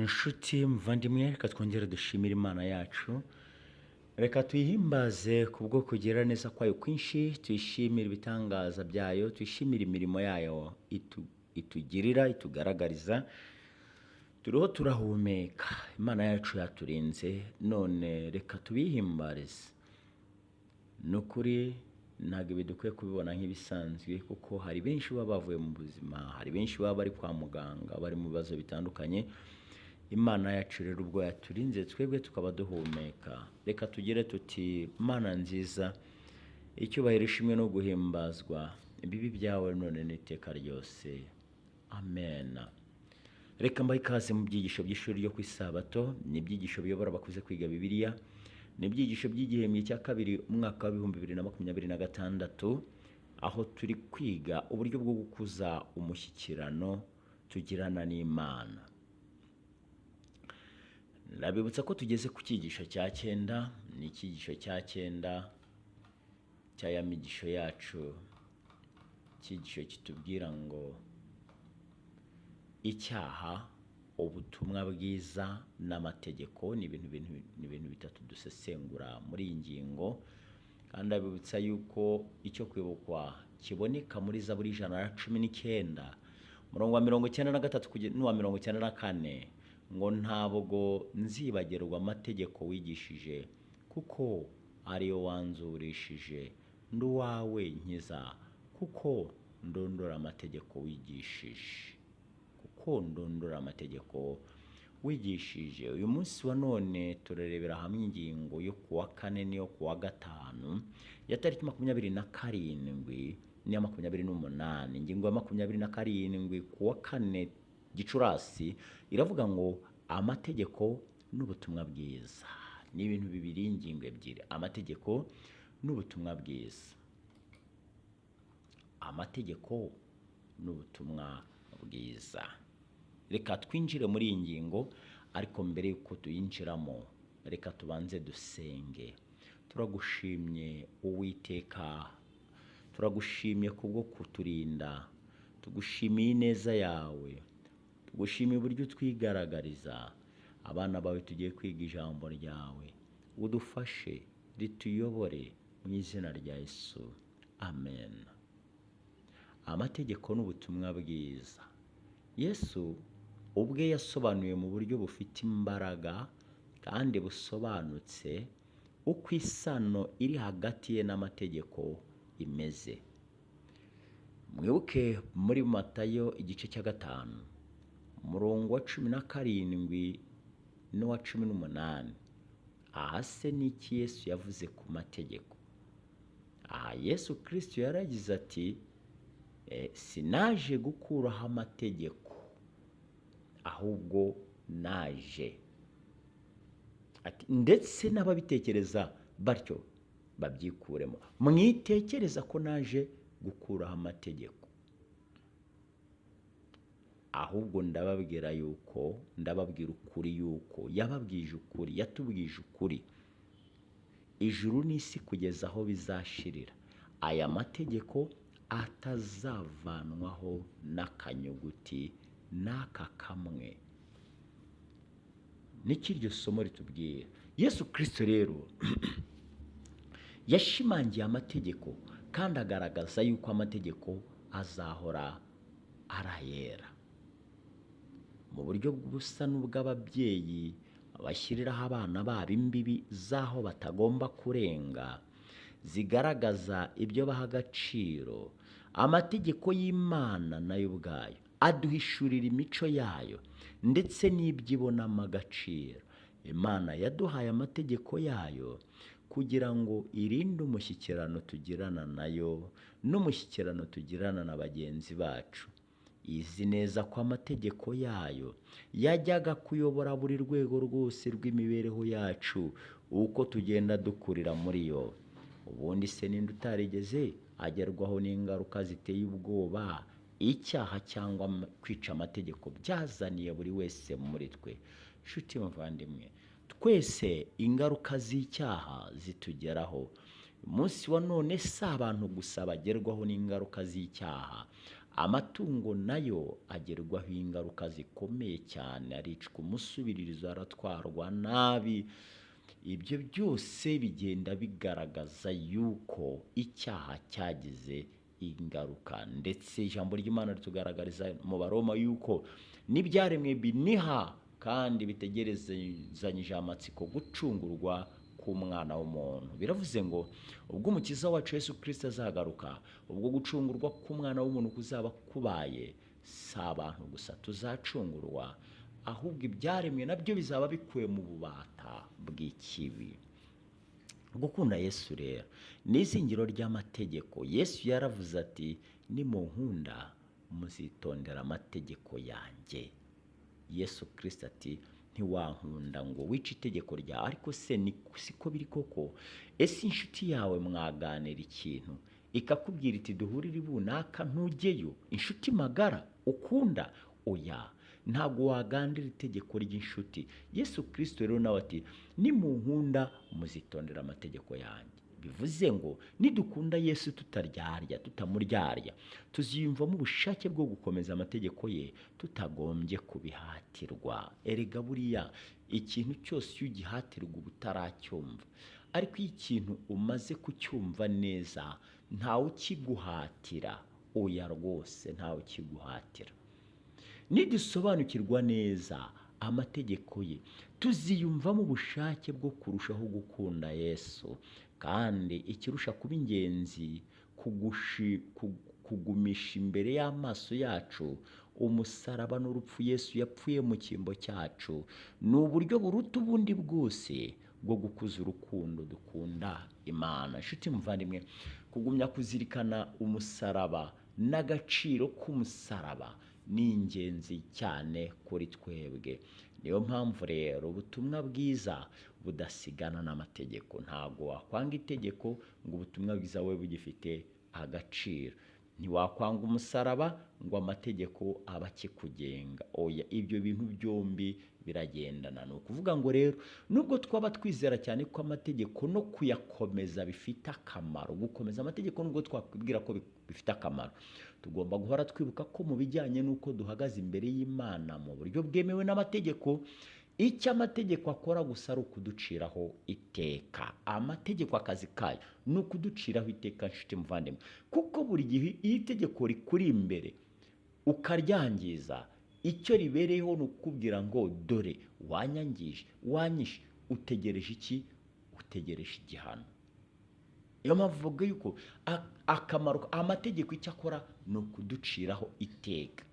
Inshuti muvandimwe, reka twongere dushimire Imana yacu, reka tuyihimbaze kubwo kugira neza kwayo kwinshi, tuyishimire ibitangaza byayo, tuyishimire imirimo yayo itugirira, itugaragariza. Turiho turahumeka, Imana yacu yaturinze, none reka tubihimbarize. Ni ukuri ntabwo ibi dukwiye kubibona nk'ibisanzwe, kuko hari benshi baba bavuye mu buzima, hari benshi baba bari kwa muganga, bari mu bibazo bitandukanye. Imana yacu rero ubwo yaturinze twebwe tukaba duhumeka, reka tugire tuti Mana nziza, icyubahiro ishimwe no guhimbazwa ibibi byawe none n'iteka ryose, amen. Reka mbahe ikaze mu byigisho by'ishuri ryo ku isabato. Ni ibyigisho biyobora abakuze kwiga Bibiliya, ni ibyigisho by'igihembwe cya kabiri umwaka wa 2026, aho turi kwiga uburyo bwo gukuza umushyikirano tugirana n'Imana. Nabibutsa ko tugeze ku cyigisho cya 9, ni icyigisho cya 9 cya ya migisho yacu, icyigisho kitubwira ngo icyaha, ubutumwa bwiza n'amategeko. Ni ibintu bitatu dusesengura muri iyi ngingo, kandi abibutsa yuko icyo kwibukwa kiboneka muri Zaburi 119 umurongo wa 93 kugeza n'uwa 94, ngo ntabwo nzibagirwa amategeko wigishije, kuko ariyo wanzurishije. Nduwawe nkiza, kuko ndondora amategeko wigishije, amategeko wigishije. Uyu munsi wa none turarebera hamwe ingingo yo kuwa 4 n'iyo kuwa 5 ya tariki 27 n'iya 28. Ingingo ya 27 kuwa 4 Gicurasi iravuga ngo amategeko n'ubutumwa bwiza. Ni ibintu bibiri, ingingo ebyiri: amategeko n'ubutumwa bwiza. Amategeko n'ubutumwa bwiza. Reka twinjire muri iyi ngingo, ariko mbere yuko tuyinjiramo reka tubanze dusenge. Turagushimye Uwiteka, turagushimye kubwo kuturinda, tugushimiye ineza yawe, tugushimiye uburyo twigaragariza. Abana bawe tugiye kwiga ijambo ryawe, udufashe rituyobore mu izina rya Yesu, amen. Amategeko n'ubutumwa bwiza. Yesu ubwe yasobanuye mu buryo bufite imbaraga kandi busobanutse uko isano iri hagati ye n'amategeko imeze. Mwibuke muri Matayo igice cya 5 umurongo wa 17 n'uwa 18. Aha se n'iki Yesu yavuze ku mategeko? Aha Yesu Kristo yaragize ati, sinaje gukuraho amategeko, ahubwo naje. Ati ndetse n'ababitekereza batyo babyikuremo. Mwitekereza ko naje gukuraho amategeko, ahubwo ndababwira ukuri yuko yababwije ukuri, yatubwije ukuri. Ijuru n'isi kugeza aho bizashirira, aya mategeko atazavanwaho n'akanyuguti n'aka kamwe. Niki iryo somo ritubwira? Yesu Kristo rero yashimangiye amategeko kandi agaragaza yuko amategeko azahora arayera. Mu buryo bw'ubusa n'ubw'ababyeyi bashyiriraho abana babo imbibi z'aho batagomba kurenga, zigaragaza ibyo baha agaciro, amategeko y'Imana nayo ubwayo aduhishurira imico yayo ndetse n'ibyo ibonamo agaciro. Imana yaduhaye amategeko yayo kugira ngo irinde umushyikirano tugirana nayo n'umushyikirano tugirana na bagenzi bacu. Izi neza ko amategeko yayo yajyaga kuyobora buri rwego rwose rw'imibereho yacu uko tugenda dukurira muri yo. Ubundi se ninde utarigeze agerwaho n'ingaruka ziteye ubwoba icyaha cyangwa kwica amategeko byazaniye buri wese muri twe? Nshuti muvandimwe, twese ingaruka z'icyaha zitugeraho. Umunsi wa none si abantu gusa bagerwaho n'ingaruka z'icyaha, amatungo nayo agerwaho ingaruka zikomeye cyane, aricwa umusubiririzo, aratwarwa nabi. Ibyo byose bigenda bigaragaza yuko icyaha cyagize ingaruka, ndetse ijambo ry'Imana ritugaragariza mu Baroma yuko n'ibyaremwe biniha kandi bitegerezanyije amatsiko gucungurwa k'umwana w'umuntu. Biravuze ngo ubwo umukiza wacu Yesu Kristo azagaruka, ubwo gucungurwa k'umwana w'umuntu kuzaba kubaye, si abantu gusa tuzacungurwa, ahubwo ibyaremwe nabyo bizaba bikuwe mu bubata bw'ikibi. Gukunda Yesu rero ni izingiro ry'amategeko. Yesu yaravuze ati, nimunkunda muzitondera amategeko yanjye. Yesu Kristo ati, ntiwankunda ngo wice itegeko ryawe. Ariko se siko biri koko? Ese inshuti yawe mwaganira ikintu ikakubwira iti duhurire ibunaka ntujyeyo, inshuti magara ukunda? Oya, ntabwo wagandira itegeko ry'inshuti. Yesu Kristo rero nawe ati, nimunkunda muzitondera amategeko yanjye. Bivuze ngo nidukunda Yesu tutaryarya, tutamuryarya, tuziyumvamo ubushake bwo gukomeza amategeko ye, tutagombye kubihatirwa. Erega buriya ikintu cyose iyo ugihatirwa uba utaracyumva, ariko iyo ikintu umaze kucyumva neza ntawe ukiguhatira. Oya rwose, ntawe ukiguhatira. Nidusobanukirwa neza amategeko ye, tuziyumvamo ubushake bwo kurushaho gukunda Yesu. Kandi ikirusha kuba ingenzi kugumisha imbere y'amaso yacu umusaraba n'urupfu Yesu yapfuye mu cyimbo cyacu, ni uburyo buruta ubundi bwose bwo gukuza urukundo dukunda Imana. Inshuti muvandimwe, kugumya kuzirikana umusaraba n'agaciro k'umusaraba ni ingenzi cyane kuri twebwe. Niyo mpamvu rero ubutumwa bwiza budasigana n'amategeko. Ntabwo wakwanga itegeko ngo ubutumwa bwiza we bugifite agaciro. Ntiwakwanga umusaraba ngo amategeko aba akikugenga. Oya, ibyo bintu byombi biragendana. Ni ukuvuga ngo rero nubwo twaba twizera cyane ko amategeko no kuyakomeza bifite akamaro, gukomeza amategeko nubwo twakwibwira ko bifite akamaro, tugomba guhora twibuka ko mu bijyanye n'uko duhagaze imbere y'Imana mu buryo bwemewe n'amategeko, icyo amategeko akora gusa ari ukuduciraho iteka. Amategeko akazi kayo ni ukuduciraho iteka, nshuti muvandimwe, kuko buri gihe iyo itegeko rikuri imbere ukaryangiza, icyo ribereyeho ni ukubwira ngo dore wanyangije, wanyishe, utegereje iki? Utegereje igihano. Iyo mpamvu uvuga yuko akamaro amategeko icyo akora ni ukuduciraho iteka.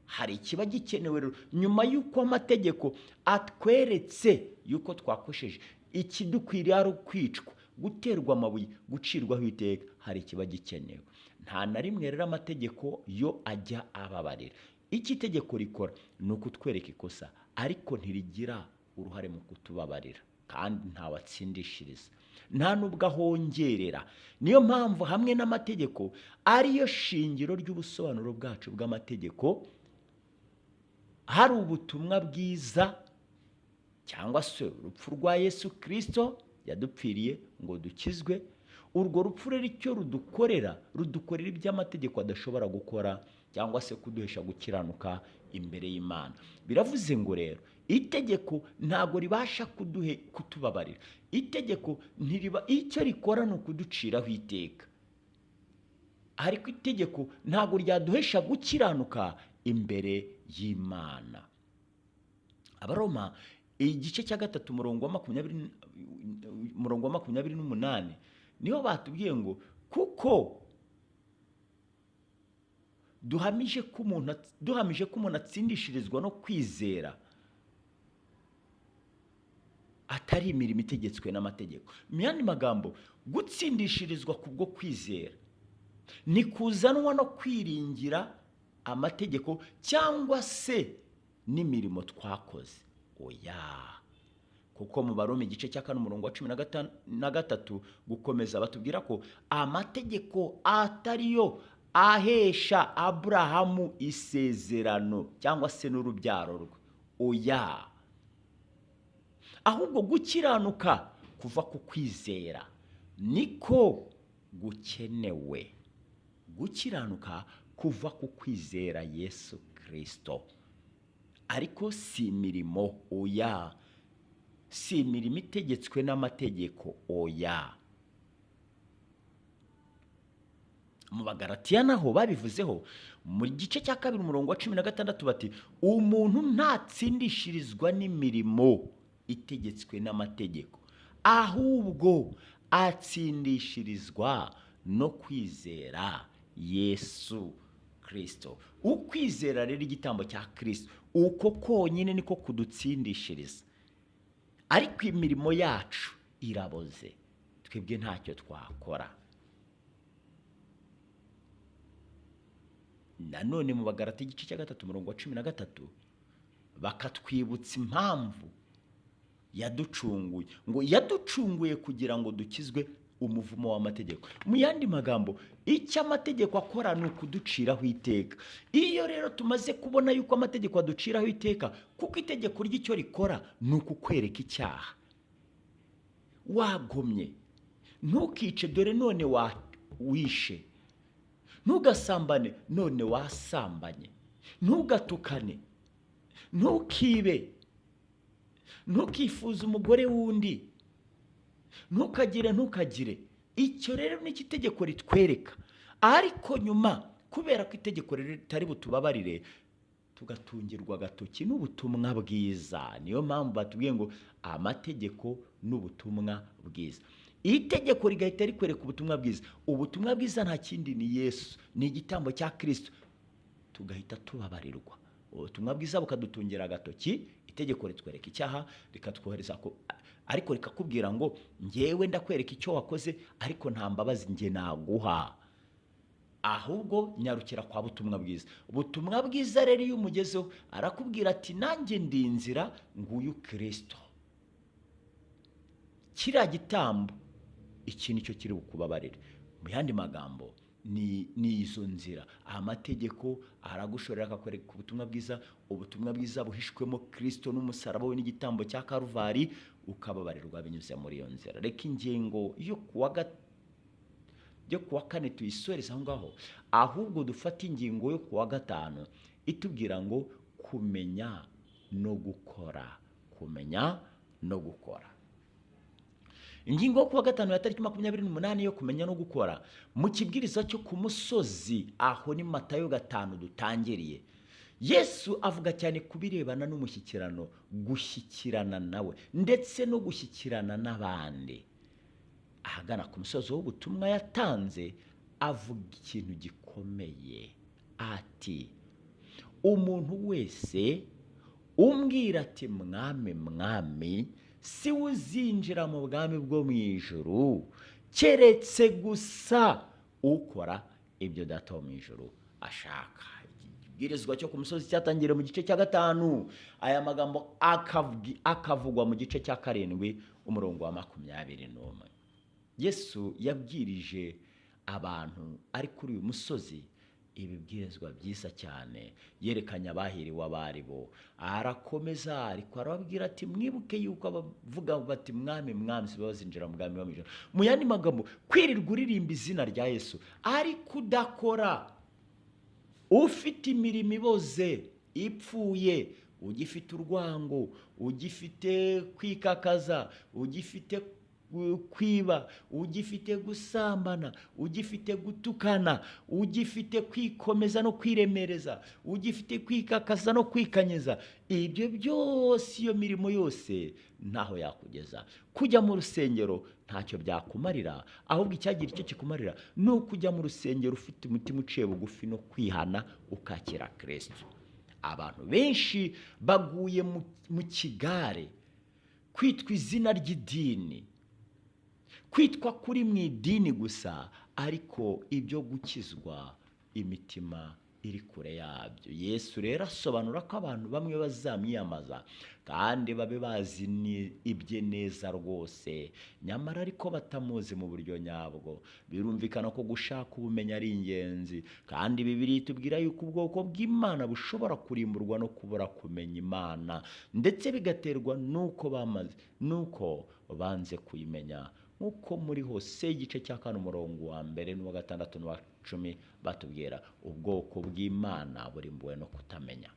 Hari ikiba gikenewe rero nyuma y'uko amategeko atweretse yuko twakosheje, ikidukwiriye ari ukwicwa, guterwa amabuye, gucirwaho iteka. Hari ikiba gikenewe. Nta na rimwe rero amategeko yo ajya ababarira. Iki itegeko rikora ni ukutwereka ikosa, ariko ntirigira uruhare mu kutubabarira, kandi ntawatsindishiriza, nta nubwo ahongerera. Niyo mpamvu hamwe n'amategeko ariyo shingiro ry'ubusobanuro bwacu bw'amategeko, hari ubutumwa bwiza cyangwa se urupfu rwa Yesu Kristo yadupfiriye ngo dukizwe. Urwo rupfu rero icyo rudukorera iby'amategeko adashobora gukora, cyangwa se kuduhesha gukiranuka imbere y'Imana. Biravuze ngo rero itegeko ntabwo ribasha kutubabarira. Itegeko icyo rikora ni ukuduciraho iteka, ariko itegeko ntabwo ryaduhesha gukiranuka imbere y'Imana. Abaroma igice cya 3 umurongo wa 28 niho batubwiye ngo kuko duhamije ko umuntu atsindishirizwa no kwizera atari imirimo itegetswe n'amategeko. Mu yandi magambo, gutsindishirizwa kubwo kwizera ni kuzanwa no kwiringira amategeko cyangwa se n'imirimo twakoze. Oya, kuko mu Baroma igice cya 4 umurongo wa 13 gukomeza batubwira ko amategeko atariyo ahesha Aburahamu isezerano cyangwa se n'urubyaro rwe. Oya, ahubwo gukiranuka kuva ku kwizera niko gukenewe. Gukiranuka kuva ku kwizera Yesu Kristo. Ariko si imirimo, oya. Si imirimo itegetswe n'amategeko, oya. Mu Bagalatiya naho babivuzeho mu gice cya 2 umurongo wa 16 bati umuntu ntatsindishirizwa n'imirimo itegetswe n'amategeko, ahubwo atsindishirizwa no kwizera Yesu Kristo. Ukwizera rero igitambo cya Kristo uko konyine niko kudutsindishiriza. Ariko imirimo yacu iraboze, twebwe ntacyo twakora. Nanone mu Bagalatiya igice cya 3 umurongo wa 13 bakatwibutsa impamvu yaducunguye, ngo yaducunguye kugira ngo dukizwe umuvumo w'amategeko. Mu yandi magambo, icyo amategeko akora ni ukuduciraho iteka. Iyo rero tumaze kubona yuko amategeko aduciraho iteka, kuko itegeko ry'icyo rikora ni ukukwereka icyaha. Wagomye, ntukice, dore none wishe. Ntugasambane, none wasambanye. Ntugatukane, ntukibe, ntukifuze umugore wundi, ntukagire. Icyo rero ni itegeko ritwereka. Ariko nyuma, kubera ko itegeko ritari butubabarire, tugatungirwa agatoki n'ubutumwa bwiza. Niyo mpamvu batubwiye ngo amategeko n'ubutumwa bwiza. Itegeko rigahita rikwereka ubutumwa bwiza. Ubutumwa bwiza nta kindi ni Yesu, ni igitambo cya Kristo. Tugahita tubabarirwa. Ubutumwa bwiza bukadutungira agatoki, itegeko ritwereka icyaha, rikatwohereza ko, ariko rikakubwira ngo njyewe ndakwereka icyo wakoze, ariko nta mbabazi njye naguha. Ahubwo nyarukira kwa butumwa bwiza. Ubutumwa bwiza rero iyo umugezeho arakubwira ati nanjye ndi inzira, nguyu Kristo. Kiriya gitambo iki nicyo kiri bukubabarire. Mu yandi magambo ni izo nzira. Amategeko aragushorera akakwereka ubutumwa bwiza. Ubutumwa bwiza buhishwemo Kristo n'umusaraba we n'igitambo cya Karuvari, ukababarirwa binyuze muri iyo nzira. Reka ingingo yo kuwa kane tuyisoreza aho ngaho, ahubwo dufata ingingo yo kuwa gatanu itubwira ngo kumenya no gukora. Kumenya no gukora. Ingingo yo kuwa gatanu ya tariki 28 yo kumenya no gukora, mu kibwiriza cyo ku musozi, aho ni Matayo 5 dutangiriye. Yesu avuga cyane kubirebana n'umushyikirano, gushyikirana nawe ndetse no gushyikirana n'abandi. Ahagana ku musozi w'ubutumwa yatanze, avuga ikintu gikomeye ati, umuntu wese umbwira ati mwami mwami, si uzinjira mu bwami bwo mu ijuru, keretse gusa ukora ibyo Data wo mu ijuru ashaka. Ikibwirizwa cyo ku musozi cyatangiriye mu gice cya 5, aya magambo akavugwa mu gice cya 7 umurongo wa 21. Yesu yabwirije abantu ari kuri uyu musozi ibibwirizwa byiza cyane, yerekanye abahiriwe abaribo. Arakomeza ariko arababwira ati mwibuke yuko abavuga bati mwami mwami si bazinjira mu bwami bw'ijuru. Mu yandi magambo, kwirirwa uririmba izina rya Yesu ariko udakora, ufite imirimo iboze ipfuye, ugifite urwango, ugifite kwikakaza, ugifite kwiba, ugifite gusambana, ugifite gutukana, ugifite kwikomeza no kwiremereza, ugifite kwikakaza no kwikanyeza, ibyo byose, iyo mirimo yose ntaho yakugeza. Kujya mu rusengero ntacyo byakumarira, ahubwo icyagira icyo kikumarira ni ukujya mu rusengero ufite umutima uciye bugufi no kwihana ukakira Kristo. Abantu benshi baguye mu kigare kwitwa izina ry'idini, kwitwa kuri mu idini gusa, ariko ibyo gukizwa imitima iri kure yabyo. Yesu rero asobanura ko abantu bamwe bazamwiyamaza kandi babe bazi ibye neza rwose, nyamara ariko batamuzi mu buryo nyabwo. Birumvikana ko gushaka ubumenyi ari ingenzi, kandi Bibiliya itubwira yuko ubwoko bw'Imana bushobora kurimburwa no kubura kumenya Imana, ndetse bigaterwa nuko banze kuyimenya nk'uko muri hose igice cya kane umurongo wa mbere n'uwa gatandatu n'uwa cumi batubwira ubwoko bw'Imana burimbuwe no kutamenya.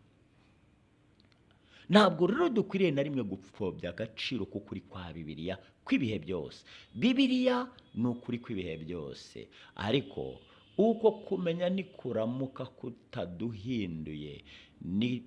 Ntabwo rero dukwiriye na rimwe gupfobya agaciro k'ukuri kwa Bibiliya kw'ibihe byose. Bibiliya ni ukuri kw'ibihe byose, ariko uko kumenya nikuramuka kutaduhinduye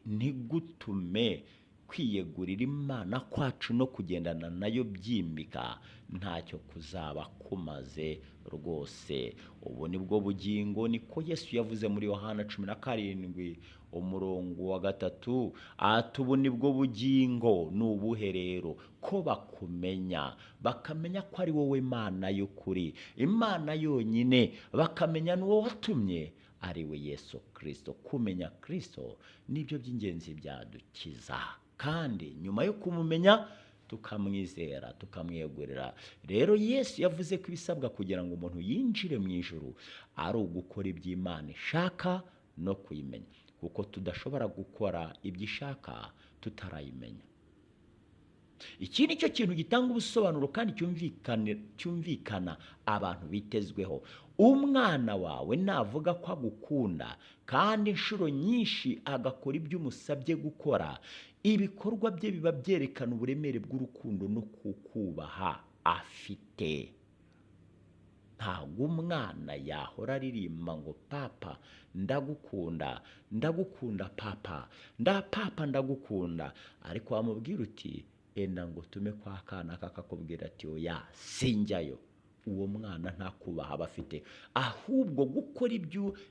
ntigutume kwiyegurira Imana kwacu no kugendana nayo byimbika, ntacyo kuzaba kumaze rwose. Ubu ni bwo bugingo, niko Yesu yavuze muri Yohana 17 umurongo wa 3, ati ubu ni bwo bugingo. Ni ubuhe rero? Ko bakumenya, bakamenya ko ari wowe Mana y'ukuri, Imana yonyine, bakamenya n'uwo watumye ari we Yesu Kristo. Kumenya Kristo nibyo by'ingenzi byadukiza, kandi nyuma yo kumumenya tukamwizera, tukamwiyegurira. Rero Yesu yavuze ko ibisabwa kugira ngo umuntu yinjire mu ijuru ari ugukora iby'Imana ishaka no kuyimenya, kuko tudashobora gukora ibyo ishaka tutarayimenya. Iki ni cyo kintu gitanga ubusobanuro kandi cyumvikana abantu bitezweho. Umwana wawe navuga ko agukunda kandi inshuro nyinshi agakora ibyo umusabye gukora, ibikorwa bye biba byerekana uburemere bw'urukundo no kukubaha afite. Ntabwo umwana yahora aririmba ngo papa ndagukunda, ndagukunda papa, papa ndagukunda, ariko wamubwira uti enda ngo tume kwa kana kakakubwira ati oya sinjyayo, uwo mwana nta kubaha bafite. Ahubwo gukora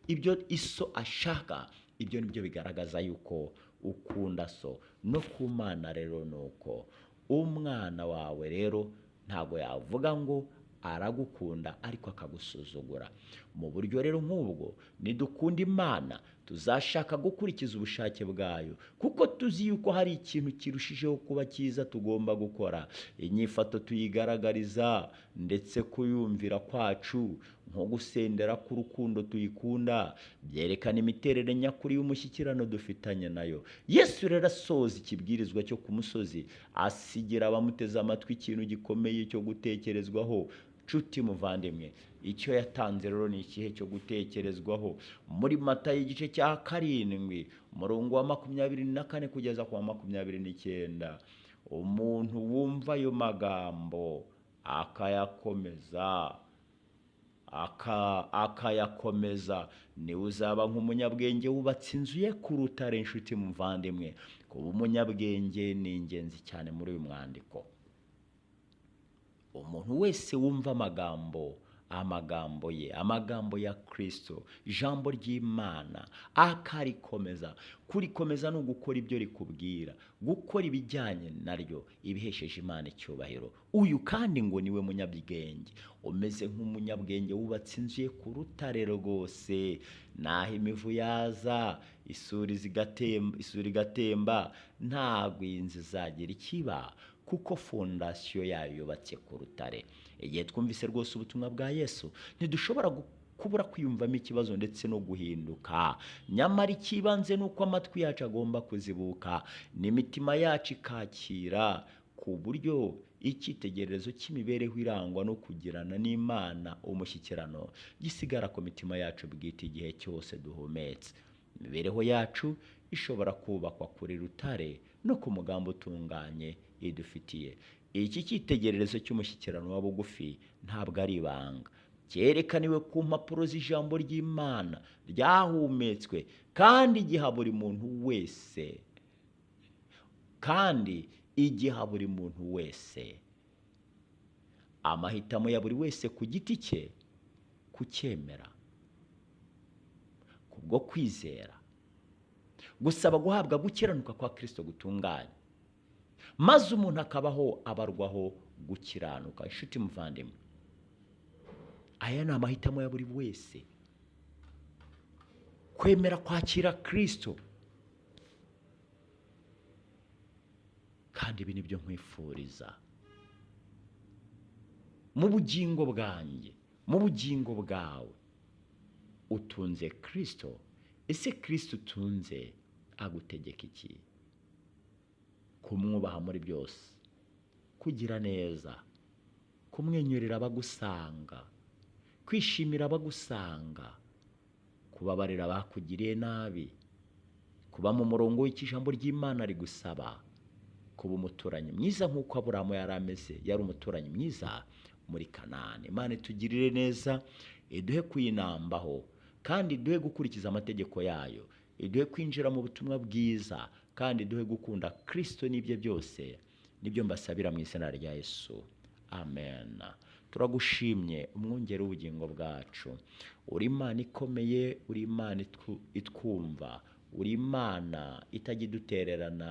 ibyo iso ashaka, ibyo nibyo bigaragaza yuko ukunda so. No ku Mana rero nuko umwana wawe rero ntabwo yavuga ngo aragukunda ariko akagusuzugura. Mu buryo rero nk'ubwo nidukunda Imana tuzashaka gukurikiza ubushake bwayo, kuko tuzi yuko hari ikintu kirushijeho kuba cyiza tugomba gukora. Inyifato tuyigaragariza ndetse kuyumvira kwacu nko gusendera k'urukundo tuyikunda byerekana imiterere nyakuri y'umushyikirano dufitanye nayo. Yesu rero asoza ikibwirizwa cyo ku musozi asigira abamuteze amatwi ikintu gikomeye cyo gutekerezwaho. Nshuti muvandimwe, icyo yatanze rero ni ikihe cyo gutekerezwaho? Muri Matayo igice cya 7 umurongo wa 24 kugeza ku wa 29, umuntu wumva ayo magambo akayakomeza niwe uzaba nk'umunyabwenge wubatse inzu ye ku rutare. Nshuti muvandimwe, kuba umunyabwenge ni ingenzi cyane muri uyu mwandiko. Umuntu wese wumva amagambo ye, amagambo ya Kristo, ijambo ry'Imana, akarikomeza. Kurikomeza ni ugukora ibyo rikubwira, gukora ibijyanye naryo, ibihesheje Imana icyubahiro. Uyu kandi ngo niwe munyabwenge, umeze nk'umunyabwenge wubatse inzu ye ku rutare rwose. Naho imivu yaza, isuri igatemba, ntabwo iyi nzu izagira ikiba, kuko fondasiyo yayo yubatse ku rutare. Igihe twumvise rwose ubutumwa bwa Yesu, ntidushobora kubura kwiyumvamo ikibazo ndetse no guhinduka. Nyamara ikibanze ni uko amatwi yacu agomba kuzibuka n'imitima yacu ikakira, ku buryo icyitegererezo cy'imibereho irangwa no kugirana n'Imana umushyikirano gisigara ku mitima yacu bwite igihe cyose duhumetse. Imibereho yacu ishobora kubakwa kuri rutare no ku mugambi utunganye idufitiye. Iki cyitegererezo cy'umushyikirano wa bugufi ntabwo ari ibanga, cyerekaniwe ku mpapuro z'ijambo ry'Imana ryahumetswe kandi igiha buri muntu wese, amahitamo ya buri wese ku giti cye kucyemera kubwo kwizera, gusaba guhabwa gukiranuka kwa Kristo gutunganye, maze umuntu akabaho abarwaho gukiranuka. Inshuti muvandimwe, aya ni amahitamo ya buri wese. Kwemera kwakira Kristo, kandi ibi nibyo nkwifuriza mu bugingo bwanjye, mu bugingo bwawe. Utunze Kristo, ese Kristo utunze agutegeka iki? Kumwubaha muri byose, kugira neza, kumwenyurira abagusanga, kwishimira abagusanga, kubabarira abakugiriye nabi, kuba mu murongo w'icyo ijambo ry'Imana rigusaba, kuba umuturanyi mwiza nk'uko Aburahamu yari ameze, yari umuturanyi mwiza muri Kanani. Imana itugirire neza, iduhe kuyinambaho kandi iduhe gukurikiza amategeko yayo, iduhe kwinjira mu butumwa bwiza kandi iduhe gukunda Kristo n'ibye byose. Nibyo mbasabira mu izina rya Yesu, amen. Turagushimye umwungeri w'ubugingo bwacu, uri Imana ikomeye, uri Imana itwumva, uri Imana itajya idutererana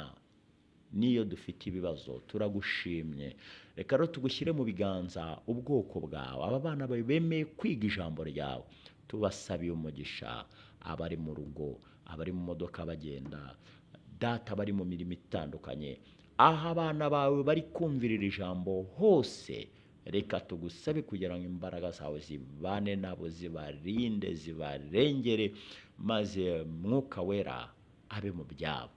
niyo dufite ibibazo. Turagushimye, reka rero tugushyire mu biganza ubwoko bwawe, aba bana bawe bemeye kwiga ijambo ryawe, tubasabiye umugisha, abari mu rugo, abari mu modoka bagenda, data bari mu mirimo itandukanye, aho abana bawe bari kumvirira ijambo hose, reka tugusabe kugira ngo imbaraga zawe zibane nabo, zibarinde, zibarengere, maze Mwuka Wera abe mu byabo.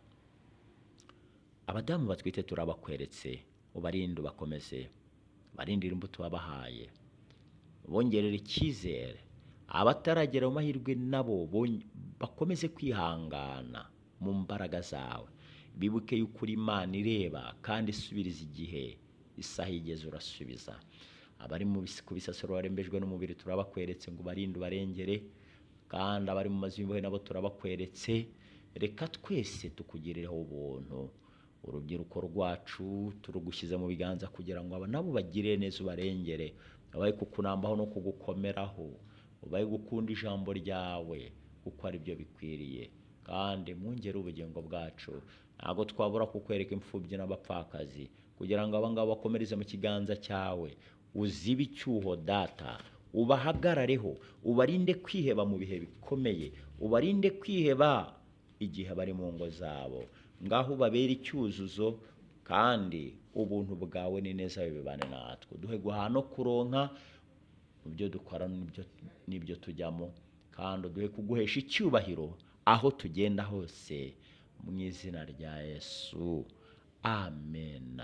Abadamu batwite turabakweretse, ubarinde, ubakomeze, barindire imbuto wabahaye, bongerera icyizere. Abataragera mu mahirwe nabo bakomeze kwihangana mu mbaraga zawe, bibuke yuko uri Imana ireba kandi isubiriza igihe, isaha igeze urasubiza. Abari ku bisasiro barembejwe n'umubiri turabakweretse ngo ubarinde, ubarengere, kandi abari mu mazu y'imbohe nabo turabakweretse. Reka twese tukugirireho ubuntu. Urubyiruko rwacu turugushyize mu biganza kugira ngo aba nabo bagire neza, ubarengere, babaye kukunambaho no kugukomeraho, ubaye gukunda ijambo ryawe kuko ari byo bikwiriye. Kandi mwungere ubugingo bwacu, ntabwo twabura kukwereka imfubyi n'abapfakazi kugira ngo aba ngaba bakomereze mu kiganza cyawe. Uzibe icyuho data, ubahagarareho, ubarinde kwiheba mu bihe bikomeye, ubarinde kwiheba igihe bari mu ngo zabo. Ngaho ubabere icyuzuzo, kandi ubuntu bwawe ni neza bibane natwe. Duhe guhaha no kuronka mu byo dukora n'ibyo tujyamo, kandi duhe kuguhesha icyubahiro aho tugenda hose, mu izina rya Yesu, amen.